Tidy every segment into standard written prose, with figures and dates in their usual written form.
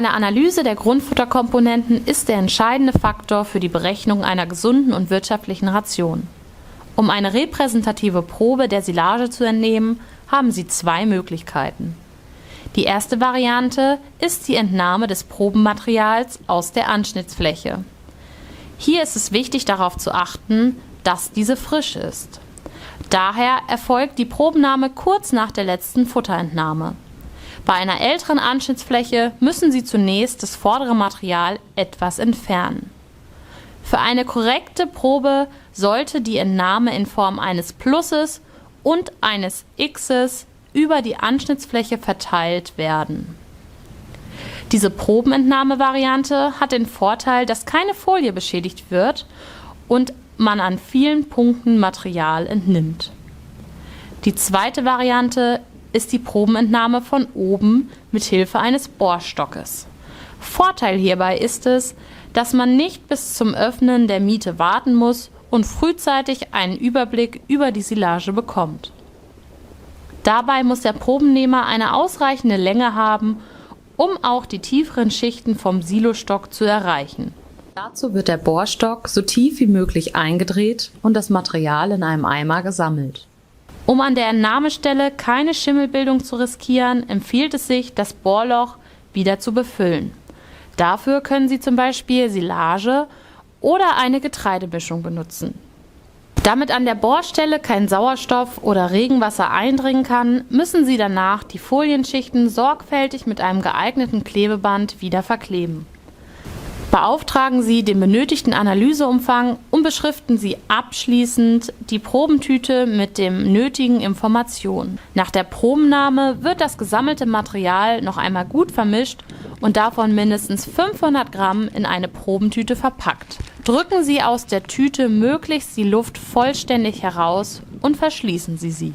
Eine Analyse der Grundfutterkomponenten ist der entscheidende Faktor für die Berechnung einer gesunden und wirtschaftlichen Ration. Um eine repräsentative Probe der Silage zu entnehmen, haben Sie zwei Möglichkeiten. Die erste Variante ist die Entnahme des Probenmaterials aus der Anschnittsfläche. Hier ist es wichtig, darauf zu achten, dass diese frisch ist. Daher erfolgt die Probennahme kurz nach der letzten Futterentnahme. Bei einer älteren Anschnittsfläche müssen Sie zunächst das vordere Material etwas entfernen. Für eine korrekte Probe sollte die Entnahme in Form eines Pluses und eines Xs über die Anschnittsfläche verteilt werden. Diese Probenentnahmevariante hat den Vorteil, dass keine Folie beschädigt wird und man an vielen Punkten Material entnimmt. Die zweite Variante ist die Probenentnahme von oben mit Hilfe eines Bohrstockes. Vorteil hierbei ist es, dass man nicht bis zum Öffnen der Miete warten muss und frühzeitig einen Überblick über die Silage bekommt. Dabei muss der Probennehmer eine ausreichende Länge haben, um auch die tieferen Schichten vom Silostock zu erreichen. Dazu wird der Bohrstock so tief wie möglich eingedreht und das Material in einem Eimer gesammelt. Um an der Entnahmestelle keine Schimmelbildung zu riskieren, empfiehlt es sich, das Bohrloch wieder zu befüllen. Dafür können Sie zum Beispiel Silage oder eine Getreidemischung benutzen. Damit an der Bohrstelle kein Sauerstoff oder Regenwasser eindringen kann, müssen Sie danach die Folienschichten sorgfältig mit einem geeigneten Klebeband wieder verkleben. Beauftragen Sie den benötigten Analyseumfang und beschriften Sie abschließend die Probentüte mit den nötigen Informationen. Nach der Probennahme wird das gesammelte Material noch einmal gut vermischt und davon mindestens 500 Gramm in eine Probentüte verpackt. Drücken Sie aus der Tüte möglichst die Luft vollständig heraus und verschließen Sie sie.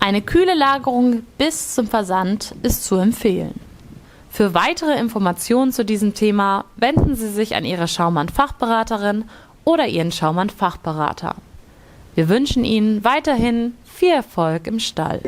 Eine kühle Lagerung bis zum Versand ist zu empfehlen. Für weitere Informationen zu diesem Thema wenden Sie sich an Ihre Schaumann-Fachberaterin oder Ihren Schaumann-Fachberater. Wir wünschen Ihnen weiterhin viel Erfolg im Stall.